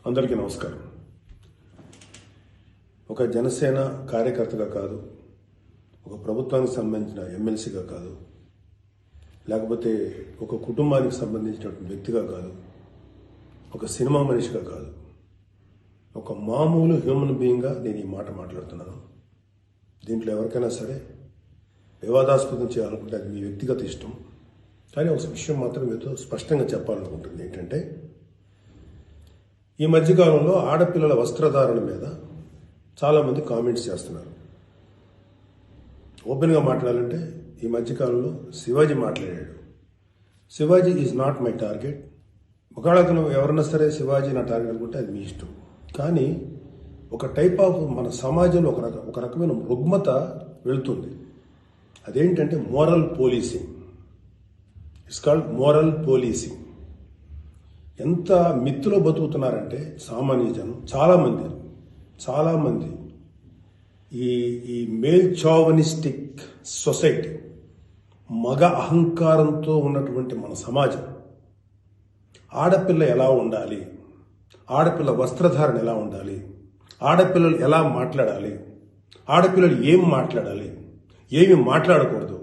అందరికీ నమస్కారం. ఒక జనసేన కార్యకర్తగా కాదు, ఒక ప్రభుత్వానికి సంబంధించిన ఎమ్మెల్సీగా కాదు, లేకపోతే ఒక కుటుంబానికి సంబంధించినటువంటి వ్యక్తిగా కాదు, ఒక సినిమా మనిషిగా కాదు, ఒక మామూలు హ్యూమన్ బీయింగ్గా నేను ఈ మాట మాట్లాడుతున్నాను. దీంట్లో ఎవరికైనా సరే వివాదాస్పదం చేయాలనుకుంటే అది మీ వ్యక్తిగత ఇష్టం. కానీ ఒక విషయం మాత్రం మీతో స్పష్టంగా చెప్పాలనుకుంటుంది ఏంటంటే, ఈ మధ్యకాలంలో ఆడపిల్లల వస్త్రధారణ మీద చాలామంది కామెంట్స్ చేస్తున్నారు. ఓపెన్గా మాట్లాడాలంటే ఈ మధ్యకాలంలో శివాజీ మాట్లాడాడు. Shivaji is not my target. ఒకవేళ అతను ఎవరన్నా సరే శివాజీ నా టార్గెట్ అనుకుంటే అది మీ ఇష్టం. కానీ ఒక టైప్ ఆఫ్ మన సమాజంలో ఒక రకమైన రుగ్మత వెళుతుంది. అదేంటంటే moral policing. It's called moral policing. ఎంత మిత్తులో బతుకుతున్నారంటే సామాన్య జనం చాలామంది ఈ మేల్ చావనిస్టిక్ సొసైటీ, మగ అహంకారంతో ఉన్నటువంటి మన సమాజం, ఆడపిల్ల ఎలా ఉండాలి, ఆడపిల్ల వస్త్రధారణ ఎలా ఉండాలి, ఆడపిల్లలు ఎలా మాట్లాడాలి, ఆడపిల్లలు ఏం మాట్లాడాలి, ఏమి మాట్లాడకూడదు,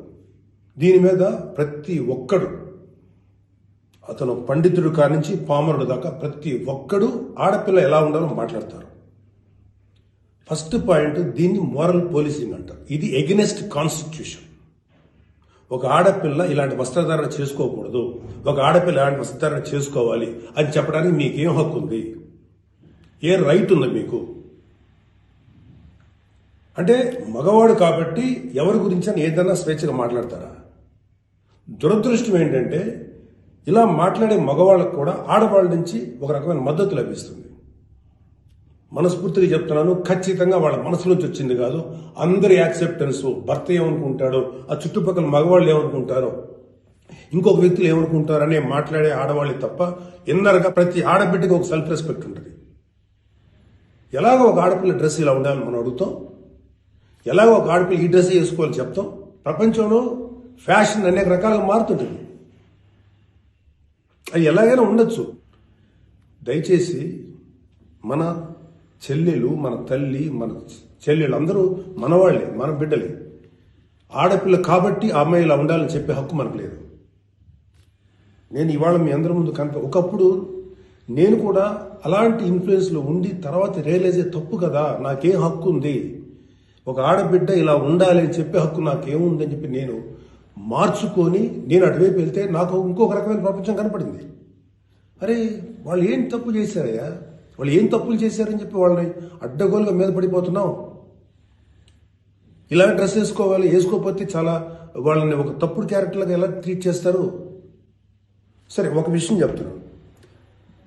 దీని మీద ప్రతి ఒక్కడు, అతను పండితుడు కానించి పామరుడు దాకా ప్రతి ఒక్కడు ఆడపిల్ల ఎలా ఉండాలో మాట్లాడతారు. ఫస్ట్ పాయింట్, దీన్ని మోరల్ పోలీసింగ్ అంటారు. ఇది ఎగెనెస్ట్ కాన్స్టిట్యూషన్. ఒక ఆడపిల్ల ఇలాంటి వస్త్రధారణ చేసుకోకూడదు, ఒక ఆడపిల్ల ఇలాంటి వస్త్రధారణ చేసుకోవాలి అని చెప్పడానికి మీకేం హక్కు ఉంది? ఏ రైట్ ఉంది మీకు? అంటే మగవాడు కాబట్టి ఎవరి గురించి అని ఏదైనా స్వేచ్ఛగా మాట్లాడతారా? దురదృష్టం ఏంటంటే ఇలా మాట్లాడే మగవాళ్ళకు కూడా ఆడవాళ్ళ నుంచి ఒక రకమైన మద్దతు లభిస్తుంది. మనస్ఫూర్తిగా చెప్తున్నాను, ఖచ్చితంగా వాళ్ళ మనసు నుంచి వచ్చింది కాదు. అందరి యాక్సెప్టెన్స్, భర్త ఏమనుకుంటాడో, ఆ చుట్టుపక్కల మగవాళ్ళు ఏమనుకుంటారో, ఇంకొక వ్యక్తులు ఏమనుకుంటారో అనే మాట్లాడే ఆడవాళ్ళే తప్ప ఇన్నరగా ప్రతి ఆడబిడ్డకి ఒక సెల్ఫ్ రెస్పెక్ట్ ఉంటుంది. ఎలాగో ఒక ఆడపిల్ల డ్రెస్ ఇలా ఉండాలని మనం అడుగుతాం, ఎలాగో ఒక ఆడపిల్ల ఈ డ్రెస్ వేసుకోవాలని చెప్తాం. ప్రపంచంలో ఫ్యాషన్ అనేక రకాలుగా మారుతుంటుంది. అది ఎలాగైనా ఉండొచ్చు. దయచేసి మన చెల్లెలు, మన తల్లి, మన చెల్లెలు అందరూ మనవాళ్లే, మన బిడ్డలే. ఆడపిల్ల కాబట్టి ఆ అమ్మాయి ఇలా ఉండాలని చెప్పే హక్కు మనకు లేదు. నేను ఇవాళ మీ అందరి ముందు ఒకప్పుడు నేను కూడా అలాంటి ఇన్ఫ్లుయెన్స్లో ఉండి తర్వాత రియలైజ్ అయ్యే తప్పు కదా, నాకేం హక్కు ఉంది, ఒక ఆడబిడ్డ ఇలా ఉండాలి అని చెప్పే హక్కు నాకేముందని చెప్పి నేను మార్చుకొని నేను అటువైపు వెళ్తే నాకు ఇంకొక రకమైన ప్రపంచం కనపడింది. అరే వాళ్ళు ఏం తప్పు చేశారయ్యా, వాళ్ళు ఏం తప్పులు చేశారని చెప్పి వాళ్ళని అడ్డగోలుగా మీద పడిపోతున్నాం. ఇలా డ్రెస్ వేసుకోవాలి, వేసుకోకపోతే చాలా వాళ్ళని ఒక తప్పుడు క్యారెక్టర్లుగా ఎలా ట్రీట్ చేస్తారు? సరే, ఒక విషయం చెప్తున్నాను.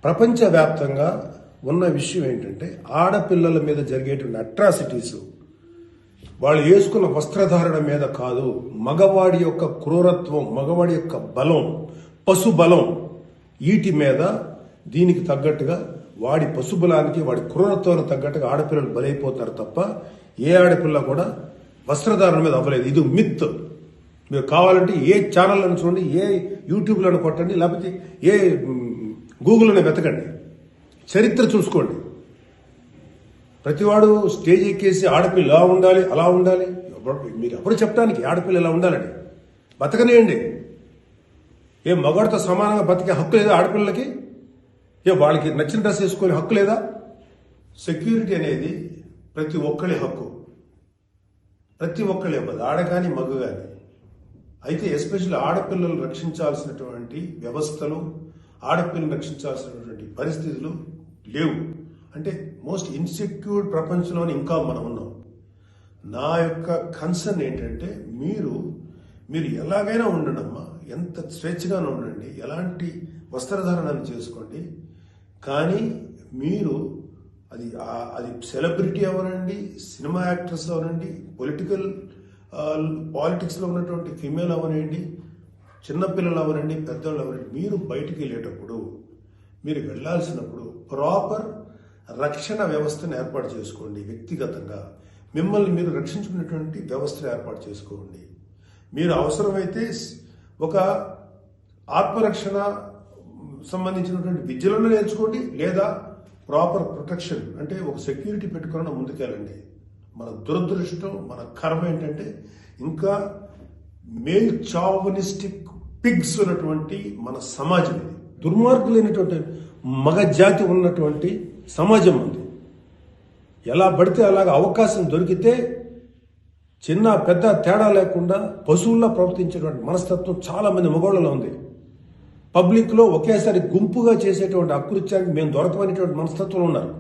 ప్రపంచవ్యాప్తంగా ఉన్న విషయం ఏంటంటే ఆడపిల్లల మీద జరిగేటువంటి అట్రాసిటీస్ వాళ్ళు వేసుకున్న వస్త్రధారణ మీద కాదు, మగవాడి యొక్క క్రూరత్వం, మగవాడి యొక్క బలం, పశు బలం, వీటి మీద దీనికి తగ్గట్టుగా వాడి పశుబలానికి, వాడి క్రూరత్వానికి తగ్గట్టుగా ఆడపిల్లలు బలైపోతారు తప్ప ఏ ఆడపిల్ల కూడా వస్త్రధారణ మీద అవ్వలేదు. ఇది మిత్. మీరు కావాలంటే ఏ ఛానల్లను చూడండి, ఏ యూట్యూబ్లను కొట్టండి, లేకపోతే ఏ గూగుల్లోనే వెతకండి, చరిత్ర చూసుకోండి. ప్రతివాడు స్టేజ్ ఎక్కేసి ఆడపిల్ల ఇలా ఉండాలి, అలా ఉండాలి, మీరు ఎప్పుడు చెప్పడానికి ఆడపిల్ల ఇలా ఉండాలని బతకనేయండి. ఏ మగవాడితో సమానంగా బతికే హక్కు లేదా ఆడపిల్లలకి? ఏ వాళ్ళకి నచ్చిన డ్రెస్ వేసుకునే హక్కు లేదా? సెక్యూరిటీ అనేది ప్రతి ఒక్కరి హక్కు, ప్రతి ఒక్కరి ఇవ్వదు, ఆడ కానీ మగ కానీ. అయితే ఎస్పెషల్లీ ఆడపిల్లలు రక్షించాల్సినటువంటి వ్యవస్థలు, ఆడపిల్లలు రక్షించాల్సినటువంటి పరిస్థితులు లేవు. అంటే మోస్ట్ ఇన్సెక్యూర్ ప్రపంచంలోనే ఇంకా మనం ఉన్నాం. నా యొక్క కన్సర్న్ ఏంటంటే మీరు ఎలాగైనా ఉండండి అమ్మా, ఎంత స్వేచ్ఛగానే ఉండండి, ఎలాంటి వస్త్రధారణను చేసుకోండి. కానీ మీరు అది సెలబ్రిటీ అవనండి, సినిమా యాక్ట్రెస్ అవనండి, పాలిటిక్స్లో ఉన్నటువంటి ఫిమేల్ అవనండి, చిన్నపిల్లలు అవనండి, పెద్దవాళ్ళు అవనండి, మీరు బయటికి వెళ్ళేటప్పుడు, మీరు వెళ్లాల్సినప్పుడు ప్రాపర్ రక్షణ వ్యవస్థను ఏర్పాటు చేసుకోండి. వ్యక్తిగతంగా మిమ్మల్ని మీరు రక్షించుకునేటువంటి వ్యవస్థను ఏర్పాటు చేసుకోండి. మీరు అవసరమైతే ఒక ఆత్మరక్షణ సంబంధించినటువంటి విద్యలను నేర్చుకోండి, లేదా ప్రాపర్ ప్రొటెక్షన్ అంటే ఒక సెక్యూరిటీ పెట్టుకుని ముందుకెళ్ళండి. మన దురదృష్టం, మన కర్మ ఏంటంటే ఇంకా మేల్ చావనిస్టిక్ పిగ్స్ ఉన్నటువంటి మన సమాజం ఇది. దుర్మార్గులైనటువంటి మగ జాతి ఉన్నటువంటి సమాజం ఉంది. ఎలా పడితే అలాగ అవకాశం దొరికితే చిన్న పెద్ద తేడా లేకుండా పశువుల్లా ప్రవర్తించేటువంటి మనస్తత్వం చాలా మంది మగవాళ్ళలో ఉంది. పబ్లిక్లో ఒకేసారి గుంపుగా చేసేటువంటి అకృత్యానికి మేము దొరకమనేటువంటి మనస్తత్వంలో ఉన్నారు.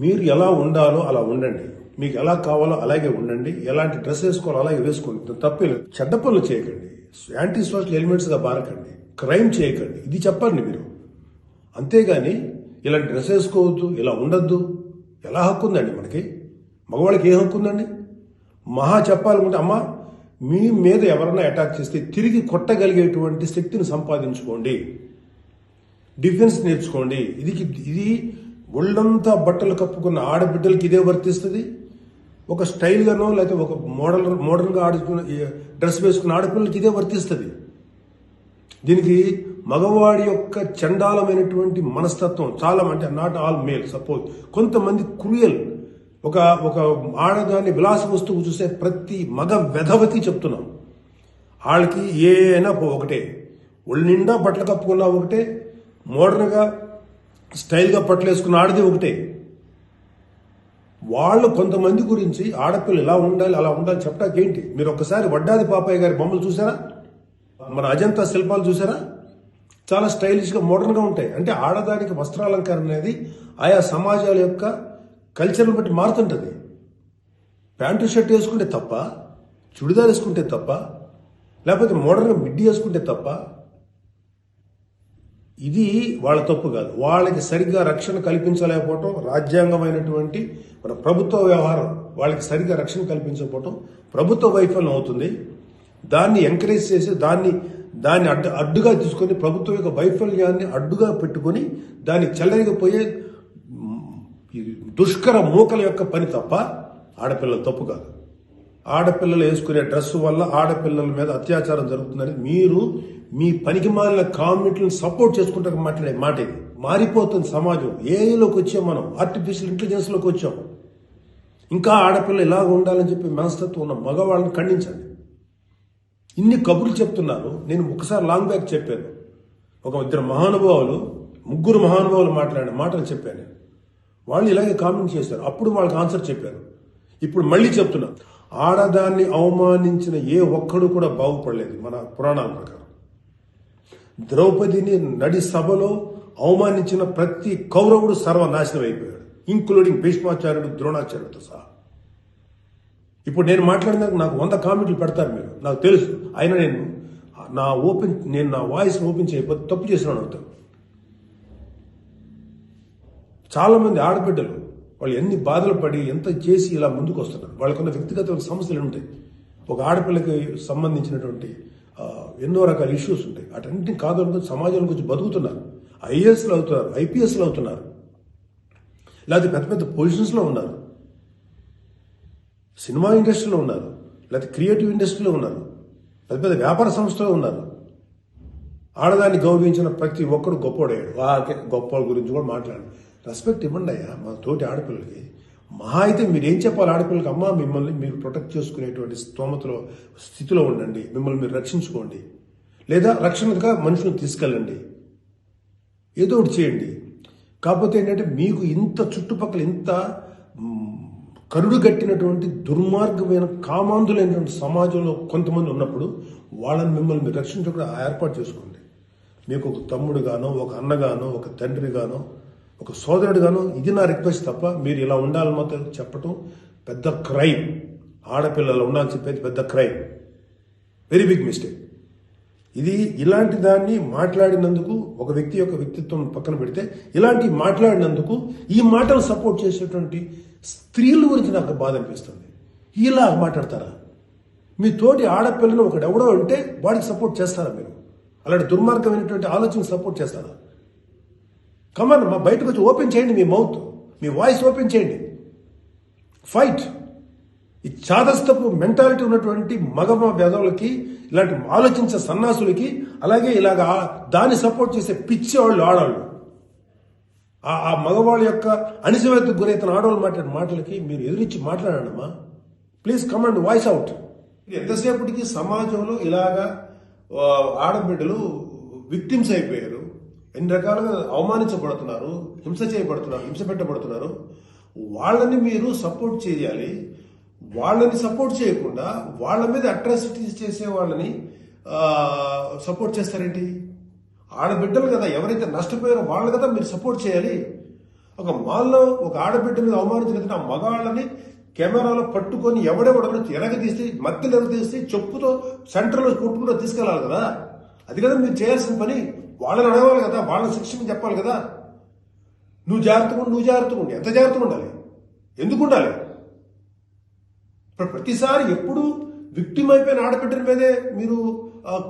మీరు ఎలా ఉండాలో అలా ఉండండి, మీకు ఎలా కావాలో అలాగే ఉండండి, ఎలాంటి డ్రెస్ వేసుకోవాలో అలాగే వేసుకోండి, తప్పలేదు. చెడ్డ పనులు చేయకండి, యాంటీ సోషల్ ఎలిమెంట్స్గా బారకండి, క్రైమ్ చేయకండి, ఇది చెప్పండి మీరు. అంతేగాని ఇలాంటి డ్రెస్ వేసుకోవద్దు, ఇలా ఉండొద్దు, ఎలా హక్కు ఉందండి మనకి? మగవాళ్ళకి ఏ హక్కు ఉందండి? మహా చెప్పాలనుకుంటే అమ్మ మీ మీద ఎవరైనా అటాక్ చేస్తే తిరిగి కొట్టగలిగేటువంటి శక్తిని సంపాదించుకోండి, డిఫెన్స్ నేర్చుకోండి. ఇది ఒళ్ళంతా బట్టలు కప్పుకున్న ఆడబిడ్డలకి ఇదే వర్తిస్తుంది. ఒక స్టైల్గానో లేకపోతే ఒక మోడర్న్గా ఆడుకున్న డ్రెస్ వేసుకున్న ఆడపిల్లలకి ఇదే వర్తిస్తుంది. దీనికి మగవాడి యొక్క చండాలమైనటువంటి మనస్తత్వం చాలా, అంటే నాట్ ఆల్ మేల్, సపోజ్ కొంతమంది క్రూయల్, ఒక ఆడదాన్ని విలాస వస్తువు చూసే ప్రతి మగ వెధవతి చెప్తున్నాం, వాళ్ళకి ఏ అయినా ఒకటే, ఒళ్ళు నిండా బట్టలు కప్పుకున్నా ఒకటే, మోడర్న్గా స్టైల్గా బట్టలు వేసుకున్న ఆడది ఒకటే. వాళ్ళు కొంతమంది గురించి ఆడపిల్లలు ఇలా ఉండాలి అలా ఉండాలి చెప్పడానికి ఏంటి? మీరు ఒక్కసారి వడ్డాది పాపయ్య గారి బొమ్మలు చూసారా? మన అజంతా శిల్పాలు చూసారా? చాలా స్టైలిష్గా మోడర్న్గా ఉంటాయి. అంటే ఆడదానికి వస్త్రాలంకరణ అనేది ఆయా సమాజాల యొక్క కల్చర్ని బట్టి మారుతుంటుంది. ప్యాంటు షర్ట్ వేసుకుంటే తప్ప, చుడిదార్ వేసుకుంటే తప్ప, లేకపోతే మోడర్న్గా మిడ్డీ వేసుకుంటే తప్ప, ఇది వాళ్ళ తప్పు కాదు. వాళ్ళకి సరిగ్గా రక్షణ కల్పించలేకపోవటం, రాజ్యాంగమైనటువంటి మన ప్రభుత్వ వ్యవహారం వాళ్ళకి సరిగ్గా రక్షణ కల్పించకపోవటం ప్రభుత్వ వైఫల్యం అవుతుంది. దాన్ని ఎంకరేజ్ చేసి దాన్ని అడ్డుగా తీసుకొని ప్రభుత్వం యొక్క వైఫల్యాన్ని అడ్డుగా పెట్టుకొని దాన్ని చెల్లరిగిపోయే దుష్కర మూకల యొక్క పని తప్ప ఆడపిల్లల తప్పు కాదు. ఆడపిల్లలు వేసుకునే డ్రెస్సు వల్ల ఆడపిల్లల మీద అత్యాచారం జరుగుతుందని మీరు మీ పనికి మాలిన కామెంట్లను సపోర్ట్ చేసుకుంటే మాట్లాడే మాట ఇది. మారిపోతుంది సమాజం. ఏఐలోకి వచ్చాం మనం, ఆర్టిఫిషియల్ ఇంటెలిజెన్స్లోకి వచ్చాం. ఇంకా ఆడపిల్ల ఇలాగ ఉండాలని చెప్పి మనస్తత్వం ఉన్న మగవాళ్ళని ఖండించండి. ఇన్ని కబుర్లు చెప్తున్నారు. నేను ఒకసారి లాంగ్ బ్యాక్ చెప్పాను, ముగ్గురు మహానుభావులు మాట్లాడిన మాటలు చెప్పాను. వాళ్ళు ఇలాగే కామెంట్ చేశారు. అప్పుడు వాళ్ళకి ఆన్సర్ చెప్పాను. ఇప్పుడు మళ్ళీ చెప్తున్నా, ఆడదాన్ని అవమానించిన ఏ ఒక్కడు కూడా బాగుపడలేదు మన పురాణాల ప్రకారం. ద్రౌపదిని నడి సభలో అవమానించిన ప్రతి కౌరవుడు సర్వనాశనం అయిపోయాడు, ఇంక్లూడింగ్ భీష్మాచార్యుడు, ద్రోణాచార్యుడితో సహా. ఇప్పుడు నేను మాట్లాడినాక నాకు 100 కామెంట్లు పెడతారు మీరు, నాకు తెలుసు. అయినా నేను నా వాయిస్ ఓపెన్ చేయకపోతే తప్పు చేసినాను అవుతాను. చాలా మంది ఆడబిడ్డలు వాళ్ళు ఎన్ని బాధలు పడి ఎంత చేసి ఇలా ముందుకు వస్తున్నారు. వాళ్ళకున్న వ్యక్తిగత సమస్యలు ఉంటాయి. ఒక ఆడపిల్లకి సంబంధించినటువంటి ఎన్నో రకాల ఇష్యూస్ ఉంటాయి. అటన్నింటినీ కాదనుకుని సమాజం గురించి బతుకుతున్నారు. ఐఏఎస్లు అవుతున్నారు, ఐపీఎస్లు అవుతున్నారు, లేకపోతే పెద్ద పెద్ద పొజిషన్స్లో ఉన్నారు, సినిమా ఇండస్ట్రీలో ఉన్నారు, లేకపోతే క్రియేటివ్ ఇండస్ట్రీలో ఉన్నారు, పెద్ద పెద్ద వ్యాపార సంస్థలో ఉన్నారు. ఆడదాన్ని గౌరవించిన ప్రతి ఒక్కరు గొప్పోడయ్యాడు. గొప్ప గురించి కూడా మాట్లాడు. రెస్పెక్ట్ ఇవ్వండి అయ్యా మా తోటి ఆడపిల్లలకి. మహా అయితే మీరు ఏం చెప్పాలి ఆడపిల్లలకి? అమ్మ మిమ్మల్ని మీరు ప్రొటెక్ట్ చేసుకునేటువంటి స్థితిలో ఉండండి, మిమ్మల్ని మీరు రక్షించుకోండి, లేదా రక్షణగా మనుషులను తీసుకెళ్ళండి, ఏదో ఒకటి చేయండి. కాకపోతే ఏంటంటే మీకు ఇంత చుట్టుపక్కల ఇంత కరుడు గట్టినటువంటి దుర్మార్గమైన కామాంధులైనటువంటి సమాజంలో కొంతమంది ఉన్నప్పుడు వాళ్ళని మిమ్మల్ని మీరు రక్షించకుండా ఏర్పాటు చేసుకోండి. మీకు ఒక తమ్ముడుగానో, ఒక అన్నగానో, ఒక తండ్రిగానో, ఒక సోదరుడుగానో ఇది నా రిక్వెస్ట్ తప్ప మీరు ఇలా ఉండాలని మాత్రం చెప్పటం పెద్ద క్రైమ్. ఆడపిల్లలు ఉండాలని చెప్పేది పెద్ద క్రైమ్, వెరీ బిగ్ మిస్టేక్. ఇది ఇలాంటి దాన్ని మాట్లాడినందుకు ఒక వ్యక్తి యొక్క వ్యక్తిత్వం పక్కన పెడితే ఇలాంటి మాట్లాడినందుకు ఈ మాటలు సపోర్ట్ చేసేటువంటి స్త్రీల గురించి నాకు బాధ అనిపిస్తుంది. ఇలా మాట్లాడతారా? మీ తోటి ఆడపిల్లను ఒకడెవడో అంటే వాడికి సపోర్ట్ చేస్తారా మీరు? అలాంటి దుర్మార్గమైనటువంటి ఆలోచన సపోర్ట్ చేస్తారా? కమాన్, మా బయటకు వచ్చి ఓపెన్ చేయండి, మీ మౌత్, మీ వాయిస్ ఓపెన్ చేయండి, ఫైట్. ఈ చాదస్తపు మెంటాలిటీ ఉన్నటువంటి మగ వేదవులకి ఇలాంటి ఆలోచించే సన్నాసులకి, అలాగే ఇలాగ దాన్ని సపోర్ట్ చేసే పిచ్చి వాళ్ళు ఆడవాళ్ళు, ఆ మగవాళ్ళ యొక్క అణిచివేతకు గురైతున్న ఆడవాళ్ళు మాట్లాడే మాటలకి మీరు ఎదురించి మాట్లాడండమ్మా. Please come and voice out. ఎంతసేపటికి సమాజంలో ఇలాగా ఆడబిడ్డలు విక్టిమ్స్ అయిపోయారు, ఎన్ని రకాలుగా అవమానించబడుతున్నారు, హింస చేయబడుతున్నారు, హింస పెట్టబడుతున్నారు. వాళ్ళని మీరు సపోర్ట్ చేయాలి. వాళ్ళని సపోర్ట్ చేయకుండా వాళ్ళ మీద అట్రాసిటీస్ చేసే వాళ్ళని సపోర్ట్ చేస్తారేంటి? ఆడబిడ్డలు కదా, ఎవరైతే నష్టపోయారో వాళ్ళు కదా మీరు సపోర్ట్ చేయాలి. ఒక మాల్లో ఒక ఆడబిడ్డ మీద అవమానించిన ఆ మగాళ్ళని కెమెరాలో పట్టుకొని ఎవడెవడో ఎరగదీసి మధ్యలో ఎరగదీసి చెప్పుతో సెంటర్లో కొట్టుకుంటూ తీసుకెళ్లాలి కదా. అది కదా మీరు చేయాల్సిన పని. వాళ్ళని అడగాలి కదా, వాళ్ళని శిక్షణ చెప్పాలి కదా. నువ్వు జాగ్రత్తగా ఉండి ఎంత జాగ్రత్తగా ఉండాలి? ఎందుకు ఉండాలి? ప్రతిసారి ఎప్పుడు విక్టిమ్ అయిపోయిన ఆడబిడ్డల మీదే మీరు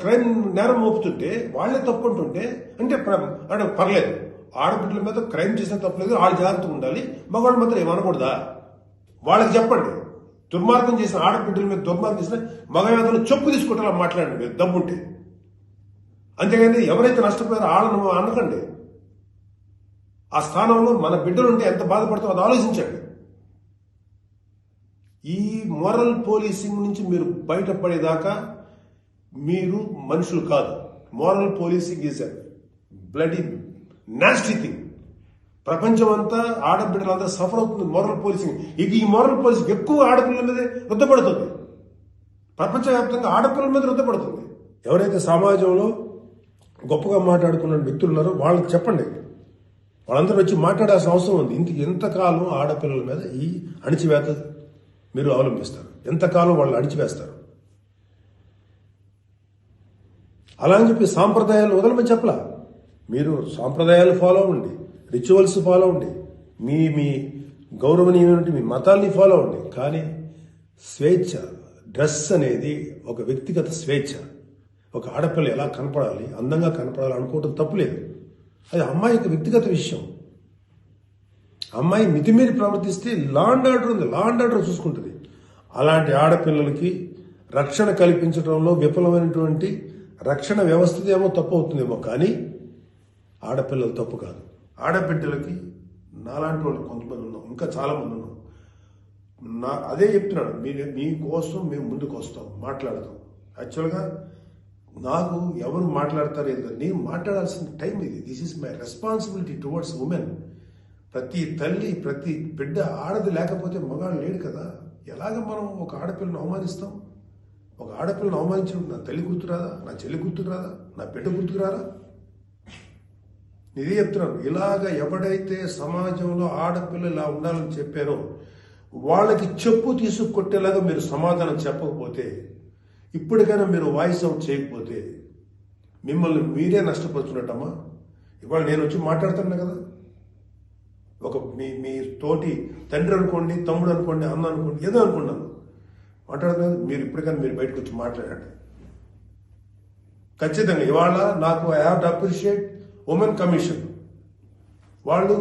క్రైమ్ నేరం మోపుతుంటే, వాళ్లే తప్పు అంటుంటే అంటే పర్లేదు, ఆడబిడ్డల మీద క్రైమ్ చేసిన తప్పలేదు, వాళ్ళు జాగ్రత్తగా ఉండాలి, మగవాళ్ళు మాత్రం ఏమనకూడదా? వాళ్ళకి చెప్పండి. దుర్మార్గం చేసిన ఆడబిడ్డల మీద దుర్మార్గం చేసిన మగవేదలు చెప్పు తీసుకుంటారా మాట్లాడండి మీరు దమ్ముంటే. అంతేగాని ఎవరైతే నష్టపోయారో వాళ్ళను అనకండి. ఆ స్థానంలో మన బిడ్డలుంటే ఎంత బాధపడతారో అది ఆలోచించండి. ఈ మోరల్ పోలీసింగ్ నుంచి మీరు బయటపడేదాకా మీరు మనుషులు కాదు. Moral policing is a bloody nasty thing. ప్రపంచం అంతా ఆడబిడ్డలంతా సఫర్ అవుతుంది మోరల్ పోలీసింగ్. ఈ మోరల్ పోలీసింగ్ ఎక్కువ ఆడపిల్లల మీద రుద్దపడుతుంది. ప్రపంచవ్యాప్తంగా ఆడపిల్లల మీద రుద్దపడుతుంది. ఎవరైతే సమాజంలో గొప్పగా మాట్లాడుకున్న వ్యక్తులు ఉన్నారో వాళ్ళకి చెప్పండి. వాళ్ళందరూ వచ్చి మాట్లాడాల్సిన అవసరం ఉంది. ఎంతకాలం ఆడపిల్లల మీద ఈ అణిచివేత మీరు అవలంబిస్తారు? ఎంతకాలం వాళ్ళు అణిచివేస్తారు? అలా అని చెప్పి సాంప్రదాయాలు వదలమని చెప్పలా. మీరు సాంప్రదాయాలు ఫాలో అవ్వండి, రిచువల్స్ ఫాలో అవ్వండి, మీ గౌరవనీయమైన మీ మతాల్ని ఫాలో అవ్వండి. కానీ స్వేచ్ఛ, డ్రెస్ అనేది ఒక వ్యక్తిగత స్వేచ్ఛ. ఒక ఆడపిల్ల ఎలా కనపడాలి, అందంగా కనపడాలి అనుకోవటం తప్పులేదు. అది అమ్మాయి యొక్క వ్యక్తిగత విషయం. అమ్మాయి మితిమీరి ప్రవర్తిస్తే లా అండ్ ఆర్డర్ ఉంది, లా అండ్ ఆర్డర్ చూసుకుంటుంది. అలాంటి ఆడపిల్లలకి రక్షణ కల్పించడంలో విఫలమైనటువంటి రక్షణ వ్యవస్థ ఏమో తప్పు అవుతుందేమో, కానీ ఆడపిల్లలు తప్పు కాదు. ఆడబిడ్డలకి నాలాంటి వాళ్ళు కొంతమంది ఉన్నాం, ఇంకా చాలా మంది ఉన్నాం. అదే చెప్తున్నాను, మీకోసం మేము ముందుకు వస్తాం, మాట్లాడతాం. యాక్చువల్గా నాకు ఎవరు మాట్లాడతారు ఏదో, నేను మాట్లాడాల్సిన టైం ఇది. This is my responsibility towards women. ప్రతి తల్లి, ప్రతి బిడ్డ ఆడది లేకపోతే మగాడు లేడు కదా. ఎలాగ మనం ఒక ఆడపిల్లను అవమానిస్తాం? ఒక ఆడపిల్లను అవమానించినప్పుడు నా తల్లి గుర్తురాదా, నా చెల్లి గుర్తురాదా, నా బిడ్డ గుర్తుకురారా? ఇదే చెప్తున్నాను. ఇలాగ ఎవడైతే సమాజంలో ఆడపిల్లలు ఇలా ఉండాలని చెప్పారో వాళ్ళకి చెప్పు తీసుకొట్టేలాగా మీరు సమాధానం చెప్పకపోతే, ఇప్పటికైనా మీరు వాయిస్ అవుట్ చేయకపోతే మిమ్మల్ని మీరే నష్టపరుచున్నట్టమ్మా. ఇవాళ నేను వచ్చి మాట్లాడుతున్నా కదా, ఒక మీ తోటి తండ్రి అనుకోండి, తమ్ముడు అనుకోండి, అన్న అనుకోండి, ఏదో అనుకున్నాను మాట్లాడుతున్నాను. మీరు ఇప్పటికైనా మీరు బయటకు వచ్చి మాట్లాడండి. ఖచ్చితంగా ఇవాళ నాకు I have to appreciate women commission. వాళ్ళు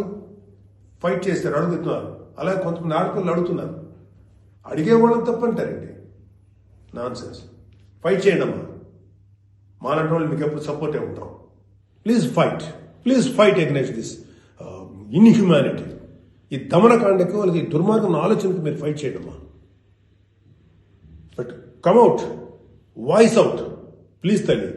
ఫైట్ చేస్తారు, అడుగుతున్నారు. అలాగే కొంతమంది ఆడపిల్లలు అడుగుతున్నారు. అడిగే వాళ్ళని తప్పంటారండి. Non sense. ఫైట్ చేయండి అమ్మా. మాలాంటి వాళ్ళు మీకు ఎప్పుడు సపోర్టే ఉంటాం. Please fight against this inhumanity. ఈ దమనకాండకు వాళ్ళకి దుర్మార్గం ఆలోచనకు మీరు ఫైట్ చేయండి అమ్మా. But come out, voice out please తల్లి.